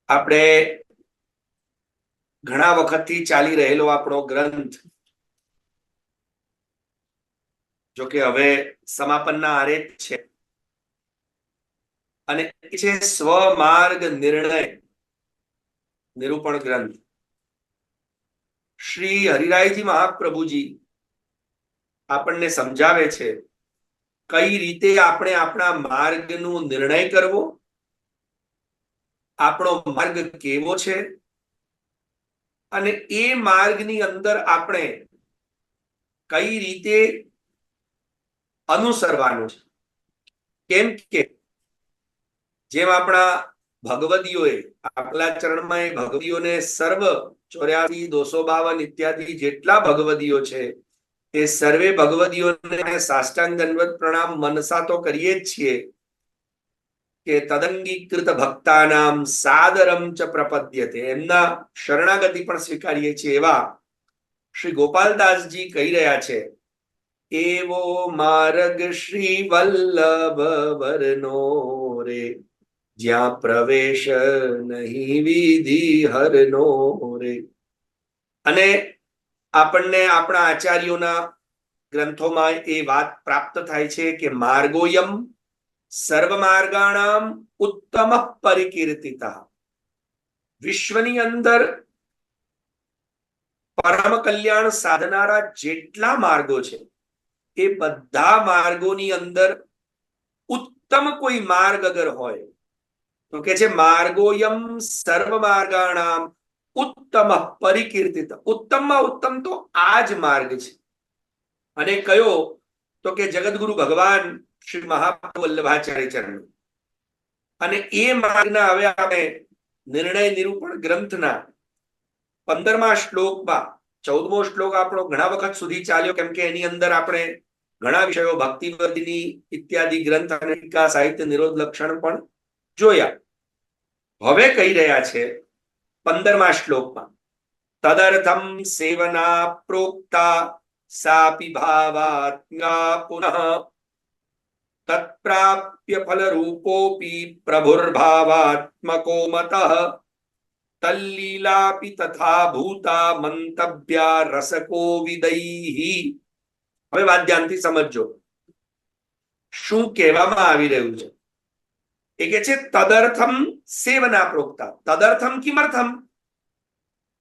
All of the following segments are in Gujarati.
આપણે ઘણા વખતથી ચાલી રહેલો આપણો ગ્રંથ, જો કે હવે સમાપનના આરે છે, અને એ છે સ્વમાર્ગ નિર્ણય નિરૂપણ ગ્રંથ. શ્રી હરિરાયજી મહાપ્રભુજી આપણને સમજાવે છે કઈ રીતે આપણે આપણા માર્ગનો નિર્ણય કરવો, આપણો માર્ગ કેવો છે, અને એ માર્ગની અંદર આપણે કઈ રીતે અનુસરવાનું છે. કેમ કે જેમ આપણા ભગવદીઓએ આગલા ચરણમાં ભગવદીઓને સર્વ 84 252 ઇત્યાદિ જેટલા ભગવદીઓ છે એ સર્વે ભગવદીઓને સાષ્ટાંગ દંડવત પ્રણામ મનસા તો કરીએ જ છીએ કે તદંગીકૃત ભક્તાનામ સાદરમ ચ પ્રપદ્યતે, એમના શરણાગતિ પણ સ્વીકારીએ છીએ. એવા શ્રી ગોપાલદાસજી કહી રહ્યા છે, એવો માર્ગ શ્રી વલ્લભ વરનો રે, જ્યાં પ્રવેશ નહીં વિધિ હરનો રે. અને આપણને આપણા આચાર્યોના ગ્રંથોમાં એ વાત પ્રાપ્ત થાય છે કે માર્ગોયમ સર્વમાર્ગાણામ ઉત્તમ પરિકીર્તિતા. વિશ્વની અંદર પરમ કલ્યાણ સાધનારા જેટલા માર્ગો છે એ બધા માર્ગોની અંદર ઉત્તમ કોઈ માર્ગ અગર હોય તો કે છે માર્ગોયમ સર્વમાર્ગાણામ ઉત્તમ પરિકીર્તિત. ઉત્તમમાં ઉત્તમ તો આ જ માર્ગ છે. અને કયો તો કે જગતગુરુ ભગવાન શ્રી મહાપ્રભુ વલ્લભાચાર્ય ચરણ. અને એ માર્ગના હવે આપણે નિર્ણય નિરૂપણ ગ્રંથના 15મા શ્લોકમાં 14મો શ્લોક આપણો ઘણા વખત સુધી ચાલ્યો, કેમ કે એની અંદર આપણે ઘણા વિષયો ભક્તિવર્ધિની ઇત્યાદિ ગ્રંથ અને ટીકા સાહિત્ય નિરોધ લક્ષણ પણ જોયા. હવે કહી રહ્યા છે 15મા શ્લોકમાં, તદર્થમ સેવના પ્રોક્તા સાપી ભાવાત્મ્યા પુનઃ તત્પ્રાપ્ય ફલરૂપોપી પ્રભુર્ભાવાત્મકો મતઃ તલ્લીલાપી તથા ભૂતા મંતવ્યા રસકો વિદૈહિ. હવે વાત ધ્યાનથી સમજજો શું કહેવામાં આવી રહ્યું છે. એ કે છે તદર્થમ સેવના પ્રોક્તા. તદર્થમ કિમર્થમ?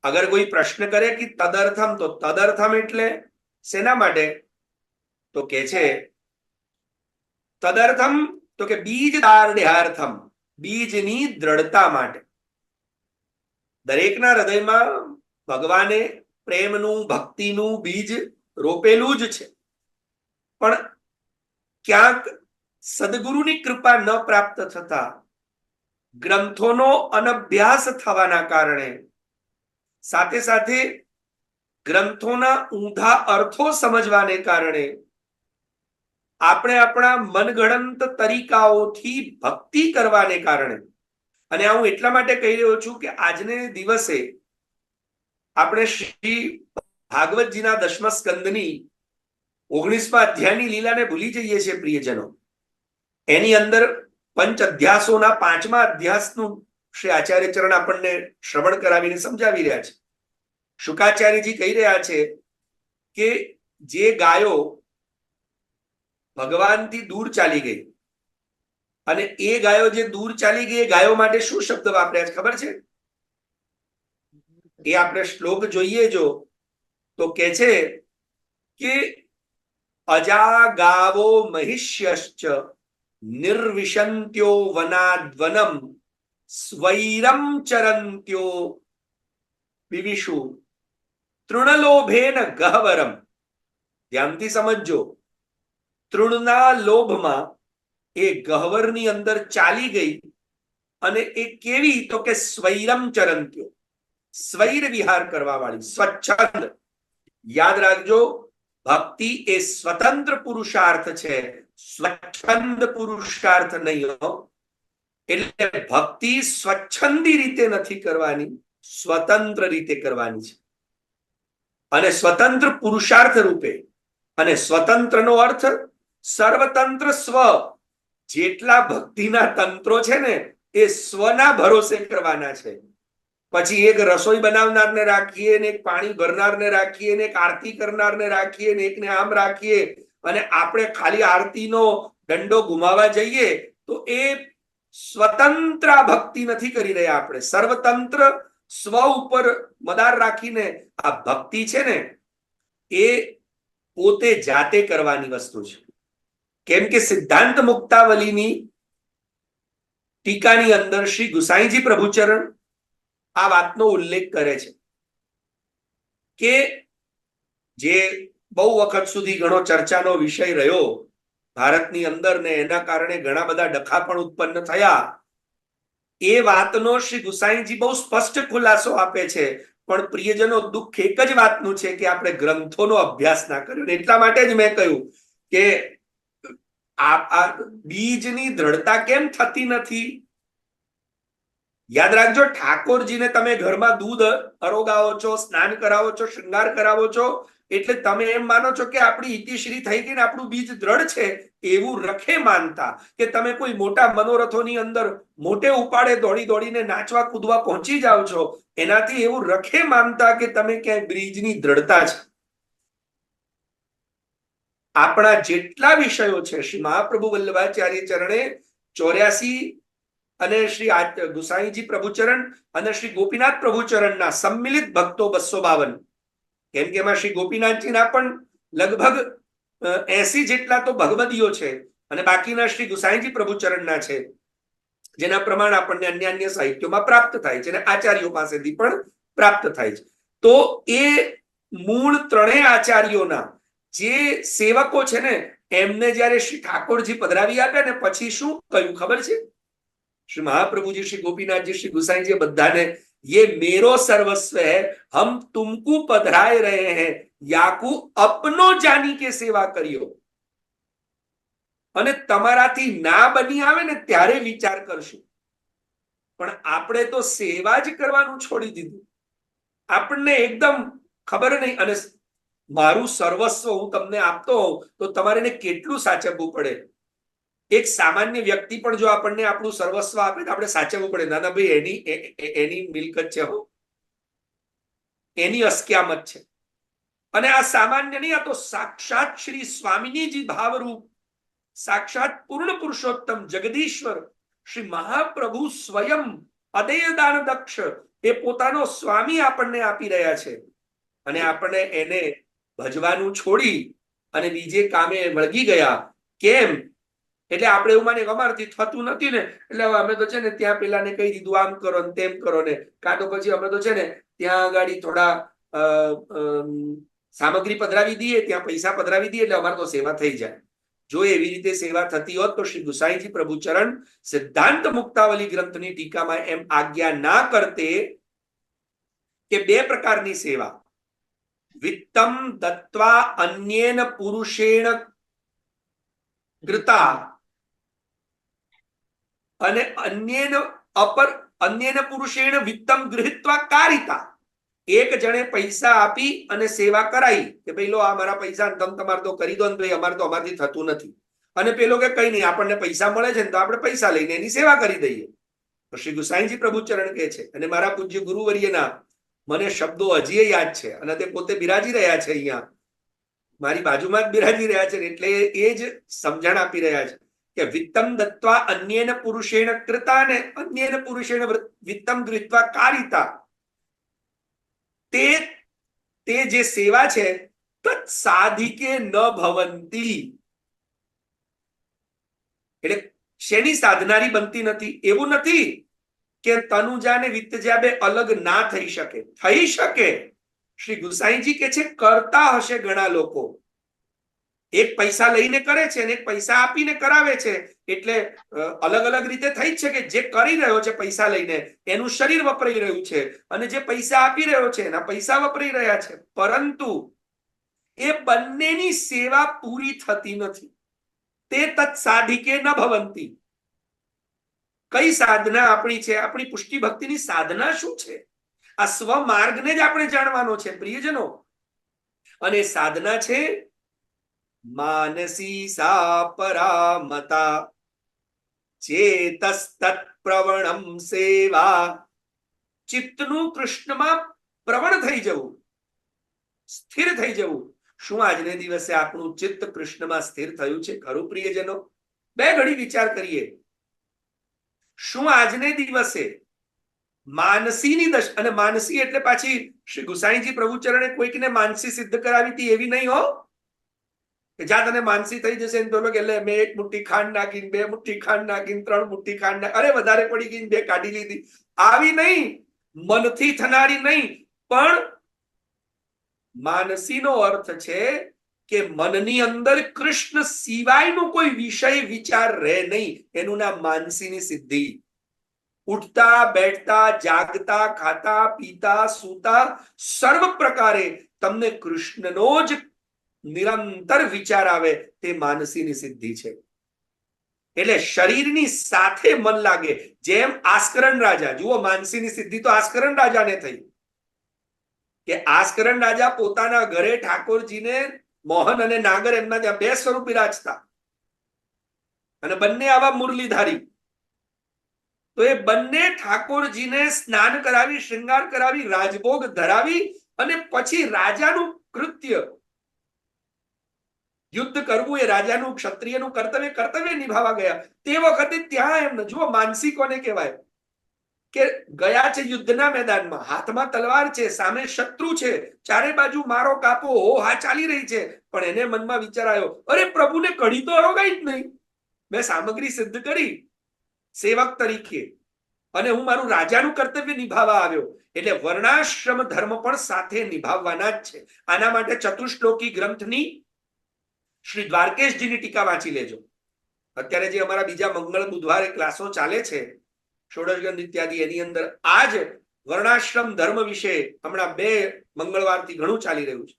અગર કોઈ પ્રશ્ન કરે કે તદર્થમ, તો તદર્થમ એટલે શેના માટે? તો કે છે તદર્થમ તો કે બીજ દાર્ઢ્યાર્થમ, બીજની દ્રઢતા માટે. દરેકના હૃદયમાં ભગવાને પ્રેમનું ભક્તિનું બીજ રોપેલું જ છે, પણ ક્યાંક સદગુરુની કૃપા ન પ્રાપ્ત થતા, ગ્રંથોનો અનભ્યાસ થવાના કારણે, સાથે સાથે ગ્રંથોના ઊંધા અર્થો સમજવાને કારણે આપણે આપણા મનગણંત તરીકાઓથી ભક્તિ કરવાને કારણે, અને હું એટલા માટે કહી રહ્યો છું કે આજને દિવસે આપણે શ્રી ભાગવતજીના 10મા સ્કંદની 19મા અધ્યાયની લીલાને ભૂલી જઈએ છીએ પ્રિયજનો. એની અંદર પંચ અધ્યાસોના 5મા અધ્યાસનું શ્રી આચાર્ય ચરણ આપણને શ્રવણ કરાવીને સમજાવી રહ્યા છે. શુકાચાર્યજી કહી રહ્યા છે કે જે ગાયો ભગવાનથી દૂર ચાલી ગઈ, અને એ ગાયો જે દૂર ચાલી ગઈ એ ગાયો માટે શું શબ્દ વાપર્યા છે ખબર છે? એ આપણે શ્લોક જોઈએ જો તો કે છે કે અજા ગાવો મહિષ્યશ્ચ નિર્વિશંત્યો વનાદ્વનમ સ્વૈરમ ચરંત્યો વિવિષુ તૃણલોભેન ગહવરમ. ધ્યાનથી સમજજો, તૃણના લોભમાં એ ગહવરની અંદર ચાલી ગઈ, અને એ કેવી? તો કે સ્વૈરમ ચરંત્યો, સ્વૈર વિહાર કરવા વાળી, સ્વચ્છંદ. યાદ રાખજો, ભક્તિ એ સ્વતંત્ર પુરુષાર્થ છે, સ્વચ્છંદ પુરુષાર્થ નહીં હો. એટલે ભક્તિ સ્વચ્છંદી રીતે નથી કરવાની, સ્વતંત્ર રીતે કરવાની છે. અને સ્વતંત્ર પુરુષાર્થ રૂપે, અને સ્વતંત્રનો અર્થ સર્વતંત્ર સ્વ. જેટલા ભક્તિના તંત્રો છે ને એ સ્વના ભરોસે કરવાના છે. પછી એક રસોઈ બનાવનારને રાખીએ ને એક પાણી ભરનારને રાખીએ ને એક આરતી કરનારને રાખીએ ને એકને આમ રાખીએ અને આપણે ખાલી આરતીનો દંડો ગુમાવા જઈએ તો એ સ્વતંત્ર ભક્તિ નથી કરી રહ્યા. આપણે સર્વતંત્ર સ્વ ઉપર મદાર રાખીને આ ભક્તિ છે ને એ પોતે જાતે કરવાની વસ્તુ છે. કેમ કે સિદ્ધાંત મુક્તાવલીની ટીકાની અંદર શ્રી ગુસાઈજી પ્રભુચરણ આ વાતનો ઉલ્લેખ કરે છે કે જે બહુ વખત સુધી ઘણો ચર્ચાનો વિષય રહ્યો ભારતની અંદર ને એના કારણે ઘણા બધા ડખા પણ ઉત્પન્ન થયા. એ વાતનો શ્રી ગુસાઈજી બહુ સ્પષ્ટ ખુલાસો આપે છે. પણ પ્રિયજનો દુઃખ એક જ વાતનું છે કે આપણે ગ્રંથોનો અભ્યાસ ના કર્યો. એટલા માટે જ મેં કહ્યું કે આ બીજની દ્રઢતા કેમ થતી નથી. યાદ રાખજો, ઠાકોરજીને તમે ઘરમાં દૂધ અરોગાવો છો, સ્નાન કરાવો છો, શૃંગાર કરાવો છો એટલે તમે એમ માનો છો કે આપણી ઇતિશ્રી થઈ ગઈ ને આપણું બીજ દ્રઢ છે. એવું રખે માનતા કે તમે કોઈ મોટા મનોરથોની અંદર મોટે ઉપાડે દોડી દોડીને નાચવા કૂદવા પહોંચી જાઓ છો, એનાથી એવું રખે માનતા કે તમે ક્યાંય બ્રિજની દ્રઢતા છે. આપણા જેટલા વિષયો છે શ્રી મહાપ્રભુ વલ્લભાચાર્ય ચરણે 84 અને શ્રી ગુસાઈજી પ્રભુચરણ અને શ્રી ગોપીનાથ પ્રભુચરણના સંમિલિત ભક્તો 252. કેમ કે એમાં શ્રી ગોપીનાથજીના પણ લગભગ 80 જેટલા તો ભગવદીઓ છે અને બાકીના શ્રી ગુસાઈજી પ્રભુચરણના છે, જેના પ્રમાણ આપણને અન્ય સાહિત્યોમાં પ્રાપ્ત થાય છે અને આચાર્યો પાસેથી પણ પ્રાપ્ત થાય છે. તો એ મૂળ ત્રણેય આચાર્યોના જે સેવકો છે ને એમને જયારે શ્રી ઠાકોરજી પધરાવી આપ્યા ને પછી શું કહ્યું ખબર છે? श्री महाप्रभु जी, श्री गोपीनाथ जी, श्री गुसाई जी बधाने ये मेरो सर्वस्व है, हम तुमको पधराए रहे हैं, याकू अपनो जानी के सेवा करियो. અને તમારાથી ના બની આવે ને ત્યારે વિચાર કરશું. પણ આપણે તો સેવા જ કરવાનું છોડી દીધું. આપણને એકદમ ખબર નહીં. અને મારું સર્વસ્વ હું તમને આપતો હોઉં તો તમારે કેટલું સાચવવું પડે. એક સામાન્ય વ્યક્તિ પણ જો આપણને આપણું સર્વસ્વ આપે તો આપણે સાચવવું પડે. ના ના ભાઈ, એની મિલકત છે, હો, એની અસ્ક્યામત છે. અને આ સામાન્ય નહીં, આ તો સાક્ષાત શ્રી સ્વામિનીજી ભાવરૂપ સાક્ષાત પૂર્ણ પુરુષોત્તમ જગદીશ્વર શ્રી મહાપ્રભુ સ્વયં અદેયદાન દક્ષ એ પોતાનો સ્વામી આપણને આપી રહ્યા છે. અને આપણે એને ભજવાનું છોડી અને બીજે કામે વળગી ગયા. કેમ? એટલે આપણે એવું માને અમારથી થતું નથી ને એટલે અમે તો છે ને ત્યાં પેલાને કહી દીધું આમ કરો ને તેમ કરો ને, કાં તો પછી અમે તો છે ને ત્યાં આગળ થોડા સામગ્રી પધરાવી દઈએ, ત્યાં પૈસા પધરાવી દઈએ એટલે અમારે તો સેવા થઈ જાય. જો એવી રીતે સેવા થતી હોત તો શ્રી ગુસાઈજી પ્રભુચરણ સિદ્ધાંત મુક્તાવલી ગ્રંથની ટીકામાં એમ આજ્ઞા ના કરતે કે 2 પ્રકારની સેવા, વિત્તમ દત્વા અન્યેન પુરુષેણ કૃતા અને અન્યેન પુરુષેણ વિત્તમ ગૃહીત્વા કારિતા. એક જણે પૈસા આપી અને સેવા કરાઈ કે ભાઈ લો આ મારા પૈસા તમે તમારે તો કરી દો ને ભાઈ, અમારે તો અમારથી થતું નથી. અને પેલો કે કઈ નહીં, આપણને પૈસા મળે છે ને તો આપણે પૈસા લઈને એની સેવા કરી દઈએ. તો શ્રી ગુસાઈજી પ્રભુચરણ કહે છે, અને મારા પૂજ્ય ગુરુવર્યના મને શબ્દો હજી યાદ છે અને તે પોતે બિરાજી રહ્યા છે, અહીંયા મારી બાજુમાં જ બિરાજી રહ્યા છે, એટલે એ જ સમજણ આપી રહ્યા છે કે વિત્તમ દત્વા અન્યેન પુરુષેણ કૃતા ને અન્યેન પુરુષેણ વિત્તમ ગૃહીત્વા કારિતા. તે જે સેવા છે તત્ સાધિકે ન ભવંતી. એટલે શેની સાધનારી બનતી નથી? એવું નથી કે તનુજા ને વિત્તજા બે અલગ ના થઈ શકે, થઈ શકે. શ્રી ગુસાઈજી કે છે કરતા હશે ઘણા લોકો, એક પૈસા લઈને કરે છે અને એક પૈસા આપીને કરાવે છે, એટલે અલગ અલગ રીતે થઈ છે કે જે કરી રહ્યો છે પૈસા લઈને એનું શરીર વપરાઈ રહ્યું છે અને જે પૈસા આપી રહ્યો છે એના પૈસા વપરાઈ રહ્યા છે, પરંતુ એ બંનેની સેવા પૂરી થતી નથી. તે તત્સાધિકે ન ભવંતી. કઈ સાધના આપણી છે? આપણી પુષ્ટિ ભક્તિની સાધના શું છે? આ સ્વમાર્ગને જ આપણે જાણવાનો છે પ્રિયજનો. અને સાધના છે માનસી સા પરામતા ચેતસ્તત પ્રવણમ સેવા, ચિત્તનું કૃષ્ણમાં પ્રવણ થઈ જવું, સ્થિર થઈ જવું. શું આજને દિવસે આપણું ચિત્ત કૃષ્ણમાં સ્થિર થયું છે ખરું પ્રિયજનો? બે ઘડી વિચાર કરીએ. શું આજને દિવસે માનસીની દશા, અને માનસી એટલે પાછી શ્રી ગુસાઈજી પ્રભુચરણે કોઈકને માનસી સિદ્ધ કરાવી હતી એવી નહીં હો, કે જ્યાં તને માનસી થઈ જશે ને તો એટલે મેં 1 મુઠ્ઠી ખાંડ નાખીને, 2 મુઠ્ઠી ખાંડ નાખીને, 3 મુઠ્ઠી ખાંડ નાખી, અરે વધારે પડી ગઈ 2 કાઢી લીધી, આવી નહીં. મનથી થનારી નહીં, પણ માનસીનો અર્થ છે કે મનની અંદર કૃષ્ણ સિવાયનો કોઈ વિષય વિચાર રહે નહીં. એનું નામ માનસીની સિદ્ધિ. ઉઠતા બેઠતા જાગતા ખાતા પીતા સૂતા સર્વ પ્રકારે તમને કૃષ્ણનો જ નિરંતર વિચાર આવે, તે માનસીની સિદ્ધિ છે. એટલે શરીરની સાથે મન લાગે. જેમ આસ્કરણ રાજા, જુઓ માનસીની સિદ્ધિ તો આસ્કરણ રાજાને થઈ, કે આસ્કરણ રાજા પોતાના ઘરે ઠાકોરજીને, મોહન અને નાગર એમના ત્યાં 2 સ્વરૂપ બિરાજતા, અને બંને આવા મુરલીધારી. તો એ બંને ઠાકોરજીને સ્નાન કરાવી, શૃંગાર કરાવી, રાજભોગ ધરાવી, અને પછી રાજાનું કૃત્ય યુદ્ધ કરવું એ રાજાનું ક્ષત્રિયનું કર્તવ્ય નિભાવવા ગયા. તે વખતે ત્યાં એમને જુઓ માનસી કોને કહેવાય, કે ગયા છે યુદ્ધના મેદાનમાં, હાથમાં તલવાર છે, સામે શત્રુ છે, ચારે બાજુ મારો કાપો હો હા ચાલી રહી છે, પણ એને મનમાં વિચાર આવ્યો, અરે પ્રભુને કડી તો અરોગાઈ જ નહીં, મેં સામગ્રી સિદ્ધ કરી સેવક તરીકે, અને હું મારું રાજાનું કર્તવ્ય નિભાવવા આવ્યો. એટલે વર્ણાશ્રમ ધર્મ પણ સાથે નિભાવવાના જ છે. આના માટે ચતુશ્લોકી ગ્રંથની શ્રી દ્વારકેશજીની ટીકા વાંચી લેજો. અત્યારે જે અમારા બીજા મંગળ બુધવારે ક્લાસો ચાલે છે, ષોડશ ગ્રંથ ઇત્યાદિ, એની અંદર આજ વર્ણાશ્રમ ધર્મ વિશે હમણાં 2 મંગળવારથી ઘણું ચાલી રહ્યું છે.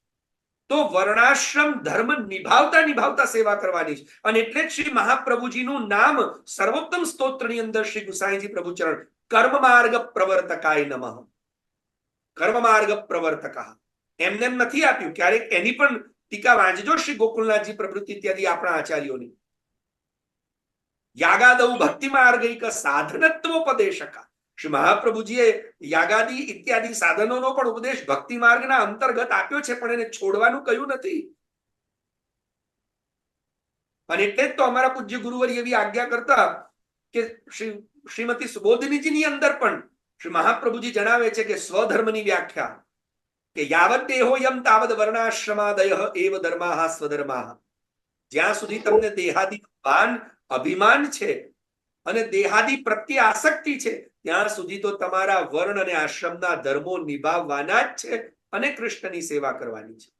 તો વર્ણાશ્રમ ધર્મ નિભાવતા સેવા કરવાની છે. અને એટલે જ શ્રી મહાપ્રભુજીનું નામ સર્વોત્તમ સ્તોત્રની અંદર શ્રી ગુસાઈજી પ્રભુચરણ કર્મ માર્ગ પ્રવર્તકાય નમઃ, કર્મ માર્ગ પ્રવર્તકા એમને એમ નથી આપ્યું. ક્યારેક એની પણ ટીકા વાંચજો શ્રી ગોકુલનાથજી પ્રભૃતિ ઇત્યાદિ આપણા આચાર્યોની. યાગાદૌ ભક્તિ માર્ગૈક સાધનત્વોપદેશકા, શ્રી મહાપ્રભુજીએ યાગાદી ઇત્યાદિ સાધનોનો પણ ઉપદેશ ભક્તિ માર્ગના અંતર્ગત આપ્યો છે, પણ એને છોડવાનું કહ્યું નથી. અને એટલે જ તો અમારા પૂજ્ય ગુરુવર એવી આજ્ઞા કરતા કે શ્રીમતી સુબોધિનીજીની અંદર પણ શ્રી મહાપ્રભુજી જણાવે છે કે સ્વધર્મની વ્યાખ્યા, કે યાવત દેહોયમ તાવદ વર્ણાશ્રમાદય એવ ધર્માઃ સ્વધર્માઃ. જ્યાં સુધી તમને દેહાદી ભાન અભિમાન છે અને દેહાદી પ્રત્યે આસક્તિ છે, ત્યાં સુધી તો તમારા વર્ણ અને આશ્રમના ધર્મો નિભાવવાના જ છે અને કૃષ્ણની સેવા કરવાની છે.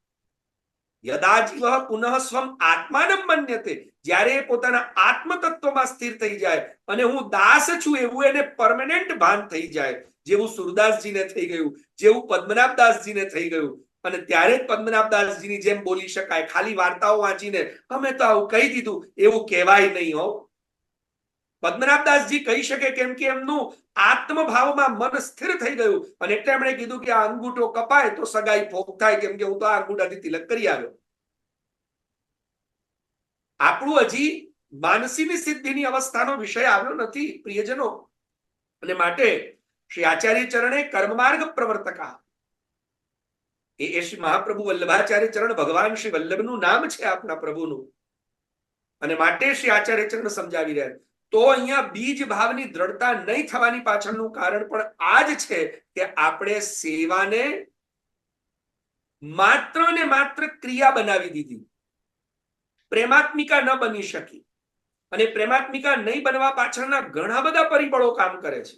યદા જીવ પુનઃ સ્વમ આત્માનમ મન્યતે, જ્યારે પોતાના આત્મતત્વમાં સ્થિર થઈ જાય અને હું દાસ છું એવું એને પરમેનન્ટ ભાન થઈ જાય, જેવું સુરદાસજીને થઈ ગયું, જેવું પદ્મનાભદાસજીને થઈ ગયું. અને ત્યારે જ પદ્મનાભદાસજીની જેમ બોલી શકાય, ખાલી વાર્તાઓ વાંચીને અમે તો આવું કહી દીધું એવું કહેવાય નહીં હો. પદ્મનાભદાસજી કહી શકે કેમ કે એમનું આત્મભાવમાં મન સ્થિર થઈ ગયું, અને એટલે એમણે કીધું કે આ અંગૂઠો કપાય તો સગાઈ ભોગ થાય, કેમ કે હું તો આ અંગૂઠાથી તિલક કરી આવ્યો. આપણું હજી માનસીની સિદ્ધિની અવસ્થાનો વિષય આવ્યો નથી પ્રિયજનો. અને માટે શ્રી આચાર્ય ચરણે કર્મમાર્ગ પ્રવર્તકા, એ શ્રી મહાપ્રભુ વલ્લભાચાર્ય ચરણ ભગવાન શ્રી વલ્લભનું નામ છે આપના પ્રભુનું. અને માટે શ્રી આચાર્ય ચરણ સમજાવી રહ્યા. તો અહીંયા બીજ ભાવની દ્રઢતા નહીં થવાની પાછળનું કારણ પણ આ જ છે કે આપણે સેવાને માત્ર ને માત્ર ક્રિયા બનાવી દીધી, પ્રેમાત્મિકા ન બની શકી. અને પ્રેમાત્મિકા નહીં બનવા પાછળના ઘણા બધા પરિબળો કામ કરે છે.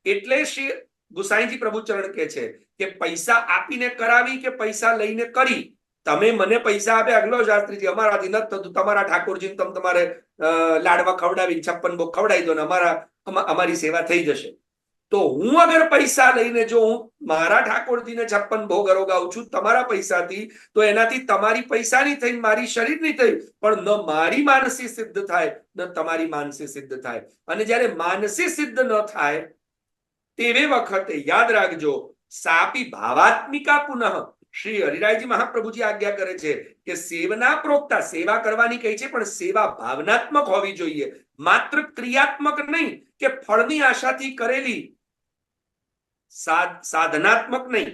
એટલે શ્રી ગુસાઈજી પ્રભુચરણ કહે છે કે પૈસા આપીને કરાવી કે પૈસા લઈને કરી, તમે મને પૈસા આપે અગલો શાસ્ત્રીજી અમારાથી નથી થતું, તમારા ઠાકોરજીને તમે તમારે લાડવા ખવડાવી 56 ભોગ ખવડાવી દો ને અમારી સેવા થઈ જશે. તો હું અગર પૈસા લઈને જો હું મારા ઠાકોરજીને 56 ભોગ અરોગાવું છું તમારા પૈસાથી, તો એનાથી તમારી પૈસાની થઈ, મારી શરીરની થઈ, પણ ન મારી માનસી સિદ્ધ થાય ન તમારી માનસી સિદ્ધ થાય. અને જ્યારે માનસી સિદ્ધ ન થાય તેવે વખતે યાદ રાખજો, સાપી ભાવાત્મિકા પુનઃ, શ્રી હરિરાયજી મહાપ્રભુજી આજ્ઞા કરે છે કે સેવના પ્રોક્તા, સેવા કરવાની કહી છે, પણ સેવા ભાવનાત્મક હોવી જોઈએ, માત્ર ક્રિયાત્મક નહીં કે ફળની આશાથી કરેલી, સાધનાત્મક નહીં,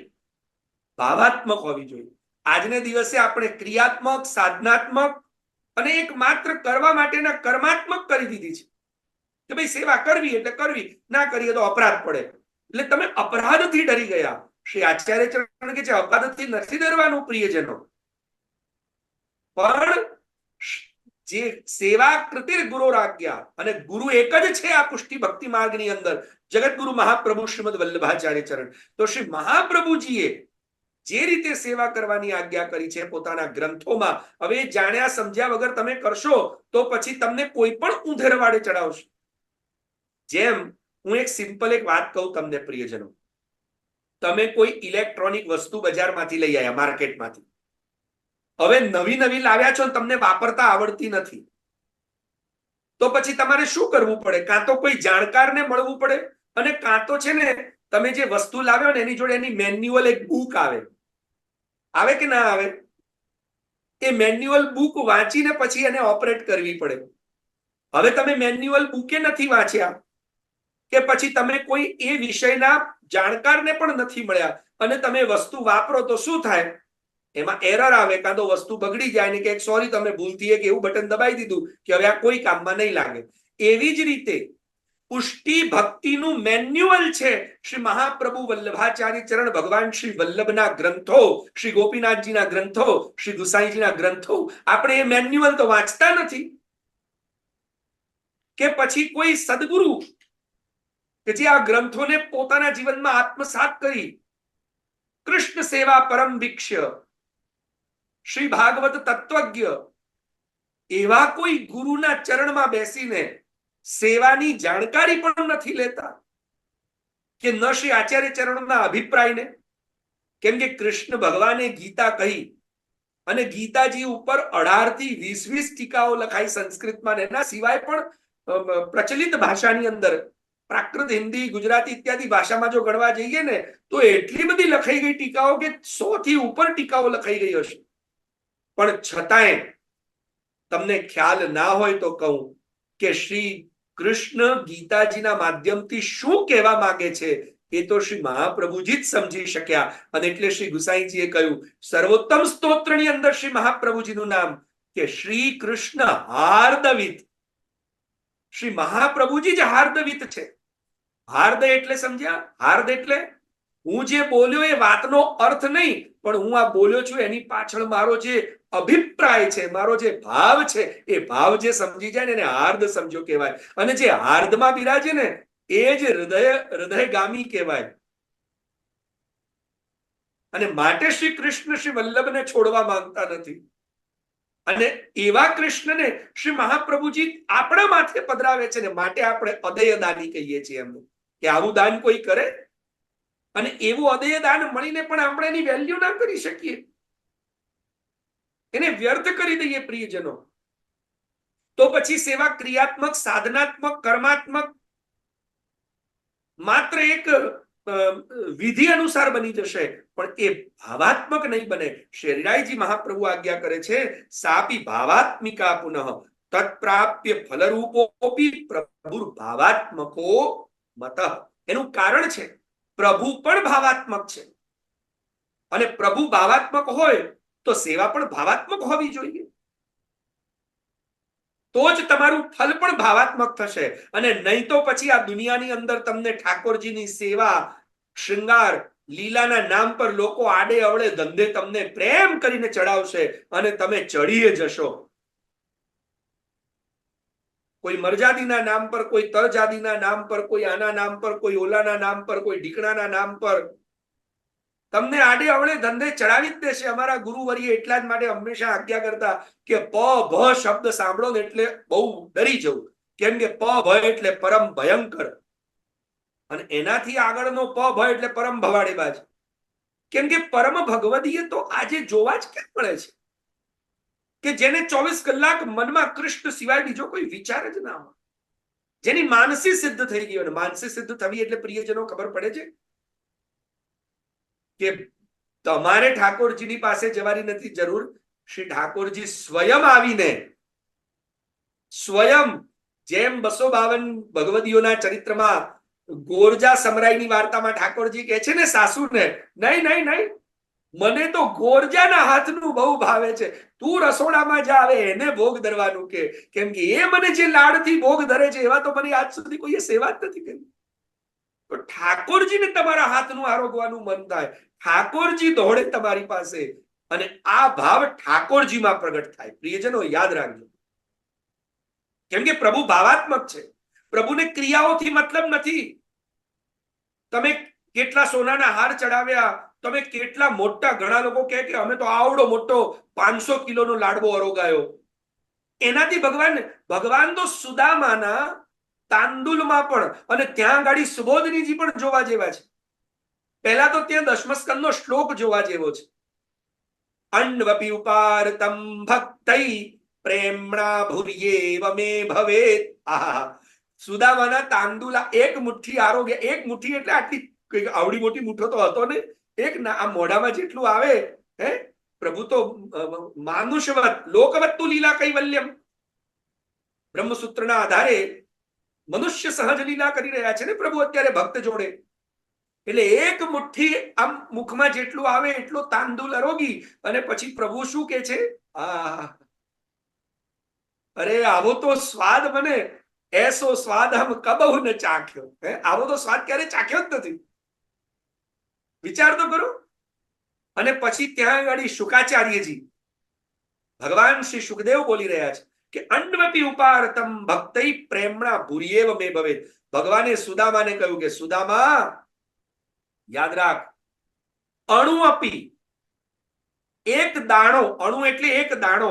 ભાવાત્મક હોવી જોઈએ. આજને દિવસે આપણે ક્રિયાત્મક, સાધનાત્મક અને એક માત્ર કરવા માટેના કર્માત્મક કરી દીધી છે કે ભાઈ સેવા કરવી એટલે કરવી, ના કરીએ તો અપરાધ પડે, એટલે તમે અપરાધથી ડરી ગયા. શ્રી આચાર્ય ચરણ કે છે અપરાધથી નથી ડરવાનું પ્રિયજનો, પણ જે સેવા કૃતિર ગુરુ આજ્ઞા, અને ગુરુ એક જ છે આ પુષ્ટિ ભક્તિ માર્ગની અંદર, જગતગુરુ મહાપ્રભુ શ્રીમદ વલ્લભાચાર્ય ચરણ. તો શ્રી મહાપ્રભુજીએ જે રીતે સેવા કરવાની આજ્ઞા કરી છે પોતાના ગ્રંથોમાં, હવે જાણ્યા સમજ્યા વગર તમે કરશો તો પછી તમને કોઈ પણ ઊંધેરવાડે ચડાવશે. જેમ હું એક સિમ્પલ એક વાત કહું તમને પ્રિયજનો, તમે કોઈ ઇલેક્ટ્રોનિક વસ્તુ બજારમાંથી લઈ આવ્યા, માર્કેટમાંથી, હવે નવી નવી લાવ્યા છો, તમને વાપરતા આવડતી નથી, તો પછી તમારે શું કરવું પડે? કાં તો કોઈ જાણકારને મળવું પડે, અને કાં તો છે ને તમે જે વસ્તુ લાવ્યો ને એની જોડે એની મેન્યુઅલ એક બુક આવે કે ના આવે? એ મેન્યુઅલ બુક વાંચીને પછી એને ઓપરેટ કરવી પડે. હવે તમે મેન્યુઅલ બુકે નથી વાંચ્યા કે પછી તમે કોઈ એ વિષયના જાણકારને પણ નથી મળ્યા અને તમે વસ્તુ વાપરો તો શું થાય? એમાં એરર આવે, કાં તો વસ્તુ બગડી જાય ને કે સોરી તમે ભૂલથી એક એવું બટન દબાઈ દીધું કે હવે આ કોઈ કામમાં નહીં લાગે. એવી જ રીતે પુષ્ટિ ભક્તિનું મેન્યુઅલ છે શ્રી મહાપ્રભુ વલ્લભાચાર્ય ચરણ ભગવાન શ્રી વલ્લભના ગ્રંથો, શ્રી ગોપીનાથજીના ગ્રંથો, શ્રી ગુસાઈજીના ગ્રંથો. આપણે એ મેન્યુઅલ તો વાંચતા નથી. કે પછી કોઈ સદગુરુ કે જે આ ગ્રંથોને પોતાના જીવનમાં આત્મસાત કરી કૃષ્ણ સેવા પરમ ભિક્ષ્ય, શ્રી ભાગવત તત્વજ્ઞ, એવા કોઈ ગુરુના ચરણમાં બેસીને સેવાની જાણકારી પણ નથી લેતા, કે ન શ્રી આચાર્ય ચરણના અભિપ્રાયને. કેમ કે કૃષ્ણ ભગવાને ગીતા કહી અને ગીતાજી ઉપર 18 થી 20 ટીકાઓ લખાઈ સંસ્કૃતમાં, એના સિવાય પણ પ્રચલિત ભાષાની અંદર પ્રાકૃત હિન્દી, ગુજરાતી ઇત્યાદિ ભાષામાં જો ગણવા જઈએ ને તો એટલી બધી લખાઈ ગઈ ટીકાઓ કે 100 થી ઉપર ટીકાઓ લખાઈ ગઈ હશે. પણ છતાંય તમને ખ્યાલ ના હોય તો કહું કે શ્રી કૃષ્ણ ગીતાજીના માધ્યમથી શું કહેવા માંગે છે એ તો શ્રી મહાપ્રભુજી જ સમજી શક્યા. અને એટલે શ્રી ગુસાઈજીએ કહ્યું સર્વોત્તમ સ્તોત્રની અંદર શ્રી મહાપ્રભુજીનું નામ કે શ્રી કૃષ્ણ હાર્દવિત. શ્રી મહાપ્રભુજી જ હાર્દવિત છે. હાર્દ એટલે સમજ્યા? હાર્દ એટલે હું જે બોલ્યો એ વાતનો અર્થ નહીં, પણ હું આ બોલ્યો છું એની પાછળ મારો જે અભિપ્રાય છે, મારો જે ભાવ છે, એ ભાવ જે સમજી જાય ને એને હાર્દ સમજો કહેવાય. અને જે હાર્દમાં બિરાજે ને એ જ હૃદયગામી કહેવાય. અને માટે શ્રી કૃષ્ણ શ્રી વલ્લભને છોડવા માંગતા નથી. અને એવા કૃષ્ણને શ્રી મહાપ્રભુજી આપણા માથે પધરાવે છે ને માટે આપણે અદય દાની કહીએ છીએ એમનું, કે આવું દાન કોઈ કરે અને એવું અદય દાન મળીને પણ આપણે એની વેલ્યુ ના કરી શકીએ, એને વ્યર્થ કરી દઈએ પ્રિયજનો, તો પછી સેવા ક્રિયાત્મક, સાધનાત્મક, કર્માત્મક માત્ર એક વિધિ અનુસાર બની જશે, પણ એ ભાવાત્મક નહીં બને. શરીરાઈજી મહાપ્રભુ આજ્ઞા કરે છે સાપી ભાવાત્મિકા પુનઃ તત્પ્રાપ્ય ફલરૂપોપી પ્રભુર ભાવાત્મકો મતઃ. એનું કારણ છે પ્રભુ પણ ભાવાત્મક છે, અને પ્રભુ ભાવાત્મક હોય તો સેવા પણ ભાવાત્મક હોવી જોઈએ, તો જ તમારું ફલ પણ ભાવાત્મક થશે. અને નહીં તો પછી આ દુનિયાની અંદર તમને ઠાકોરજીની સેવા, શૃંગાર, લીલાના નામ પર લોકો આડે અવળે ધંધે તમને પ્રેમ કરીને ચડાવશે અને તમે ચડીએ જશો. કોઈ મરજાદીના નામ પર, કોઈ તરજાદીના નામ પર, કોઈ આના નામ પર, કોઈ ઓલાના નામ પર, કોઈ ઢીકણાના નામ પર તમને આડે અવળે ધંધે ચડાવી જ દેશે. અમારા ગુરુવર્ય એટલા જ માટે હંમેશા આજ્ઞા કરતા કે પ ભ શબ્દ સાંભળો ને એટલે બહુ ડરી જવું. કેમ કે પ ભ એટલે પરમ ભયંકર, અને એનાથી આગળનો પ ભ એટલે પરમ ભવાડેબાજ. કેમ કે પરમ ભગવદીય તો આજે જોવા જ ક્યાં મળે છે, કે જેને 24 કલાક મનમાં કૃષ્ણ સિવાય બીજો કોઈ વિચાર જ ના હોય, જેની માનસી સિદ્ધ થઈ ગઈ. માનસી સિદ્ધ થવી એટલે પ્રિયજનો ખબર પડે છે કે તમારે ઠાકોરજીની પાસે જવાની નથી જરૂર. શ્રી ઠાકોરજી સ્વયં આવીને, સ્વયં, જેમ 252 ભગવદીઓના ચરિત્રમાં ગોરજા સમરાઈની વાર્તામાં ઠાકોરજી કહે છે ને સાસુને, નહીં નહીં નહીં, મને તો ગોરજાના હાથનું બહુ ભાવે છે, તું રસોડામાં જા, આવે એને ભોગ ધરવાનું કે, કેમ કે એ મને જે લાડથી ભોગ ધરે છે એવા તો મને આજ સુધી કોઈએ સેવા જ નથી કરી. તો ઠાકોરજીને તમારા હાથનું આરોગવાનું મન થાય, ઠાકોરજી દોડે તમારી પાસે, અને આ ભાવ ઠાકોરજીમાં પ્રગટ થાય. પ્રિયજનો યાદ રાખજો, કેમ કે પ્રભુ ભાવાત્મક છે. પ્રભુને ક્રિયાઓથી મતલબ નથી. તમે કેટલા સોનાના હાર ચડાવ્યા, તમે કેટલા મોટા, ઘણા લોકો કહે કે અમે તો આવડો મોટો 500 કિલોનો લાડવો અરોગાયો, એનાથી ભગવાન તો સુદામાના તાંદુલમાં પણ, અને ત્યાં ગાડી સુબોધનીજી પણ જોવા જેવા છે. પહેલા તો ત્યાં દશમસ્કંદનો શ્લોક જોવા જેવો છે. અન્વપી ઉપારતમ ભક્તૈ પ્રેમણા ભૂર્યેવ મે ભવેત. આહા, સુદામાના તાંદુલા એક મુઠ્ઠી આરોગ્ય, એક મુઠ્ઠી એટલે આટલી આવડી મોટી મુઠ્ઠો તો હતો ને, એક આ મોઢામાં જેટલું આવે. હે પ્રભુ તો માનુષવત લોકવત્તુ લીલા કૈવલ્યમ, બ્રહ્મસૂત્રના આધારે મનુષ્ય સહજ લીલા કરી રહ્યા છે ને પ્રભુ અત્યારે ભક્ત જોડે. એટલે એક મુઠ્ઠી આમ મુખમાં જેટલું આવે એટલો તાંદુલ અરોગી, અને પછી પ્રભુ શું કે છે, અરે આવો તો સ્વાદ મને, એસો સ્વાદ હમ કબહુ ન ચાખ્યો. આવો તો સ્વાદ ક્યારે ચાખ્યો જ નથી. વિચાર તો કરો. અને પછી ત્યાં આગળ શુકાચાર્યજી, ભગવાન શ્રી સુખદેવ બોલી રહ્યા છે કે અન્વપી ઉપારતમ ભક્તૈ પ્રેમણા ભૂર્યેવ મે ભવેત. ભગવાને સુદામાને કહ્યું કે સુદામા, યાદ રાખ, અણુ અપી, એક દાણો, અણુ એટલે એક દાણો,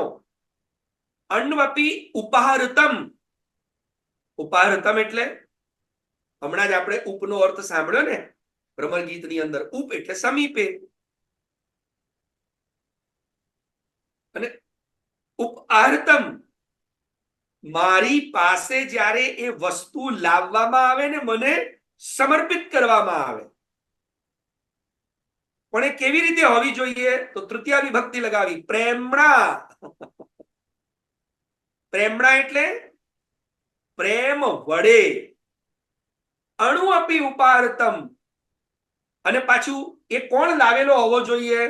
અન્વપી ઉપારતમ, ઉપારતમ એટલે હમણાં જ આપણે ઉપનો અર્થ સાંભળ્યો ને ભ્રમર ગીતની અંદર. ઉપ એટલે સમીપે, અને ઉપારતમ, મારી પાસે જ્યારે એ વસ્તુ લાવવામાં આવે ને, મને સમર્પિત કરવામાં આવે, પણ એ કેવી રીતે હોવી જોઈએ? તો તૃતીય વિભક્તિ લગાવી, પ્રેમણા. પ્રેમણા એટલે પ્રેમ વડે. અણુ અપી ઉપારતમ, અને પાછું એ કોણ લાવેલો હોવો જોઈએ?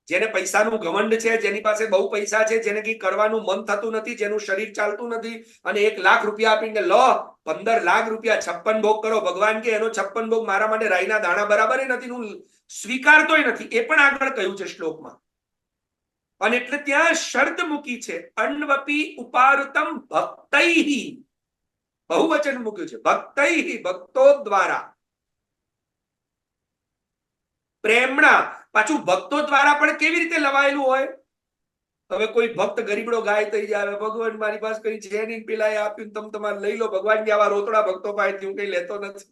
જેને પૈસાનું ઘમંડ છે, જેની પાસે બહુ પૈસા છે, જેને કઈ કરવાનું મન થતું નથી, જેનું શરીર ચાલતું નથી, અને 1 લાખ રૂપિયા આપીને લો 15 લાખ રૂપિયા 56 ભોગ કરો. ભગવાન કે એનો 56 ભોગ મારા માટે રાઈના દાણા બરાબર નથી, હું સ્વીકારતોય નથી. એ પણ આગળ કહ્યું છે શ્લોકમાં. અને એટલે ત્યાં શરત મૂકી છે, અન્વપી ઉપારતમ ભક્તૈ, બહુવચન મૂક્યું છે, ભક્તૈ, ભક્તો દ્વારા. પ્રેમણા, પાછું ભક્તો દ્વારા પણ કેવી રીતે લવાયેલું હોય? હવે કોઈ ભક્ત ગરીબડો ગાય થઈ જાય, ભગવાન મારી પાસે કઈ છે નહીં, પેલા આપ્યું, તમે તમારે લઈ લો. ભગવાન કે આવા રોતડા ભક્તો પાસેથી હું કઈ લેતો નથી.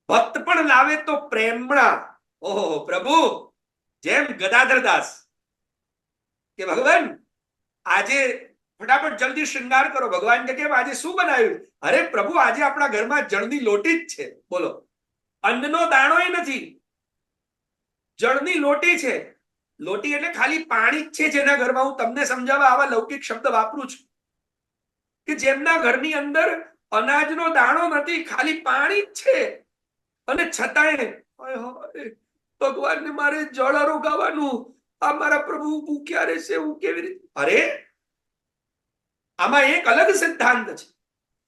ભક્ત પણ લાવે તો પ્રેમણા. ઓહો પ્રભુ, જેમ ગદાધરદાસ કે ભગવાન આજે ફટાફટ જલ્દી શૃંગાર કરો. ભગવાન કે કેમ આજે શું બનાવ્યું? અરે પ્રભુ આજે આપણા ઘરમાં જળની લોટી જ છે. બોલો, અન્નનો દાણો નથી, જળની લોટી છે. લોટી એટલે ખાલી પાણી જ છે જેના ઘરમાં. હું તમને સમજાવવા આવા લૌકિક શબ્દ વાપરું છું કે જેમના ઘરની અંદર અનાજનો દાણો નથી, ખાલી પાણી જ છે, અને છતાંય ભગવાનને મારે જળ અરોગાવાનું, આ મારા પ્રભુ ભૂખ્યા રહેશે, હું કેવી રીતે? અરે આમાં એક અલગ સિદ્ધાંત છે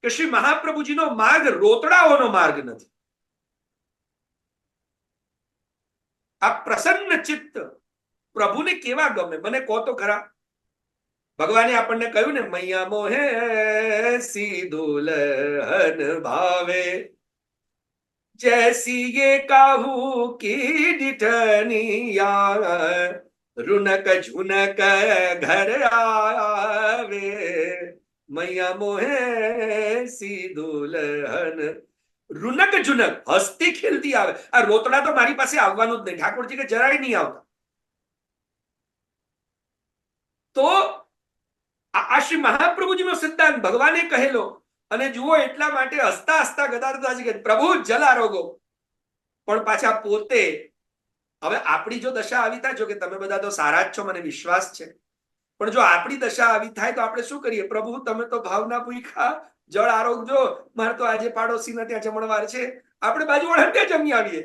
કે શ્રી મહાપ્રભુજીનો માર્ગ રોતડાઓનો માર્ગ નથી. આ પ્રસન્ન ચિત્ત પ્રભુને કેવા ગમે મને કહો તો ખરા. ભગવાને આપણને કહ્યું ને, મૈયા મોહે સી દુલ્હન ભાવે, જૈસી ये काहू की डिठनिया, रुनक झुनक घर आवे, मैया मोहे सी दुल्हन. रुनक झुनक, હસતી ખેલતી આવે. આ રોતડા તો મારી પાસે આવવાનું જ નહીં. ઠાકોરજી કે જરાય નહીં આવતા. તો આ શ્રી મહાપ્રભુજીનો સિદ્ધાંત ભગવાને કહેલો. અને જુઓ, એટલા માટે હસતા હસતા ગદાધરદાસજી કે પ્રભુ જલ આરોગો, પણ પાછા પોતે હવે આપણી જો દશા આવી થાય, જો કે તમે બધા તો સારા જ છો, મને વિશ્વાસ છે, પણ જો આપણી દશા આવી થાય તો આપણે શું કરીએ? પ્રભુ તમે તો ભાવના પૂછા, જળ આરોગજો, મારે તો આજે પાડોશીના ત્યાં જમણવાર છે, આપણે બાજુવાળા ત્યાં જમી આવીએ.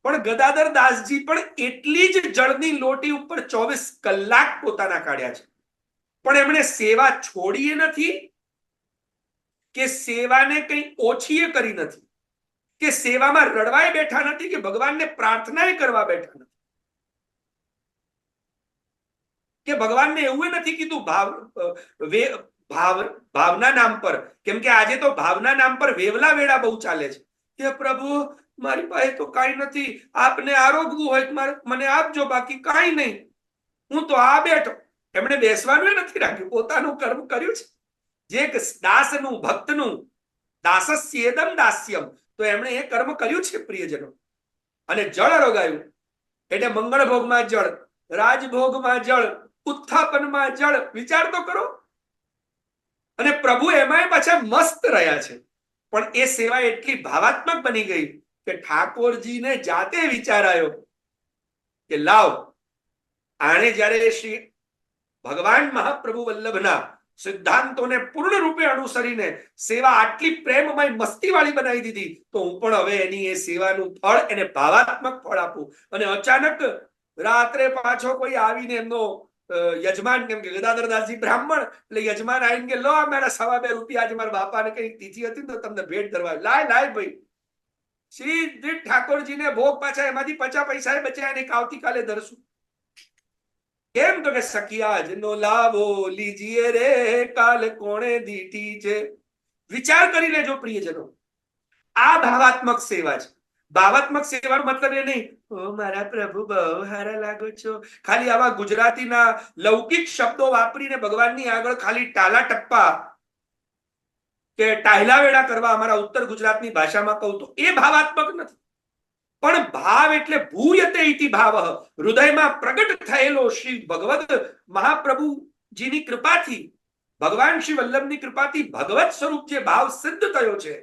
પણ ગદાધર દાસજી પણ એટલી જ જળની લોટી ઉપર 24 કલાક પોતાના કાઢ્યા છે, પણ એમણે સેવા છોડીએ નથી, કે સેવાને કંઈ ઓછી કરી નથી, કે સેવામાં રડવાય બેઠા નથી, કે ભગવાનને પ્રાર્થના કરવા બેઠા નથી, કે ભગવાનને એવું નથી કીધું ભાવના નામ પર, કેમ કે આજે તો ભાવના નામ પર વેવલા વેળા બહુ ચાલે છે, કે પ્રભુ મારી પાસે તો કાંઈ નથી, આપને આરોગવું હોય મને આપજો, બાકી કાંઈ નહીં, હું તો આ બેઠો. એમણે બેસવાનું નથી રાખ્યું, પોતાનું કર્મ કર્યું છે. જે દાસનું ભક્તનું દાસસ્યેદમ દાસ્યમ, તો એમણે એ કર્મ કર્યું છે પ્રિયજનો. અને જળ રોગાયું એટલે મંગળ ભોગમાં જળ, રાજભોગમાં જળ, ઉત્થાપનમાં જળ, વિચાર તો કરો. અને પ્રભુ એમાંય પાછા મસ્ત રહ્યા છે, પણ એ સેવા એટલી ભાવાત્મક બની ગઈ કે ઠાકોરજીને જાતે વિચાર આવ્યો કે લાવ, આણે જ્યારે શ્રી ભગવાન મહાપ્રભુ વલ્લભના સિદ્ધાંતોને પૂર્ણ રૂપે અનુસરીને સેવા આટલી પ્રેમમય મસ્તીવાળી બનાવી દીધી, તો હું પણ હવે એની એ સેવાનું ફળ એને ભાવાત્મક ફળ આપું. અને અચાનક રાત્રે પાછો કોઈ આવીને એમનો યજમાન, કેમ કે ગદાધરદાસજી બ્રાહ્મણ, એટલે યજમાન આવીને કે લો મારા 2.5 રૂપિયા આજે મારા બાપાને કઈ તિથિ હતી તો તમને ભેટ ધરવા, લાય ભાઈ. શ્રી ઠાકોરજીને ભોગ પાછા એમાંથી 50 પૈસા બચ્યા, એને આવતીકાલે ધરશું. કેમ તો કે સખિયા જનો લાભો લીજીએ રે, કાલ કોણે દીઠી છે. વિચાર કરી લેજો પ્રિયજનો, આ ભાવાત્મક સેવા છે. ભાવાત્મક સેવાનો મતલબ એ નહીં ઓ મારા પ્રભુ બહુ સારા લાગો છો, ખાલી આવા ગુજરાતીના લૌકિક શબ્દો વાપરીને ભગવાનની આગળ ખાલી ટાલા ટપ્પા કે ટાયલા વેળા કરવા, અમારા ઉત્તર ગુજરાતની ભાષામાં કહું તો એ ભાવાત્મક નથી. પણ ભાવ એટલે ભૂયતે ઇતિ ભાવ, હૃદયમાં પ્રગટ થયેલો શ્રી ભગવદ મહાપ્રભુજીની કૃપાથી, ભગવાન શ્રી વલ્લભની કૃપાથી ભગવત સ્વરૂપ જે ભાવ સિદ્ધ થયો છે,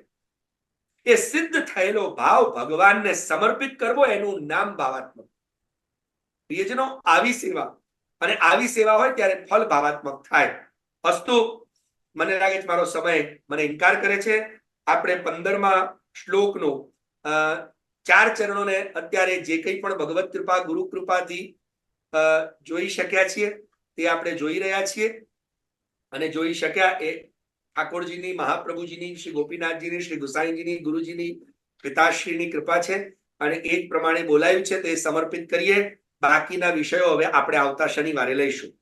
એ સિદ્ધ થયેલો ભાવ ભગવાનને સમર્પિત કરવો, એનું નામ ભાવાત્મક. પ્રિયજનો, આવી સેવા, અને આવી સેવા હોય ત્યારે ફળ ભાવાત્મક થાય. અસ્તુ, મને લાગે છે મારો સમય મને ઇનકાર કરે છે. આપણે 15મા શ્લોકનો 4 ચરણોને અત્યારે જે કંઈ પણ ભગવત કૃપા ગુરુ કૃપાથી જોઈ શક્યા છીએ તે આપણે જોઈ રહ્યા છીએ. અને જોઈ શક્યા એ ઠાકોરજીની, મહાપ્રભુજીની, શ્રી ગોપીનાથજીની, શ્રી ગુસાઈજીની, ગુરુજીની, પિતાશ્રીની કૃપા છે. અને એ જ પ્રમાણે બોલાયું છે તે સમર્પિત કરીએ. બાકીના વિષયો હવે આપણે આવતા શનિવારે લઈશું.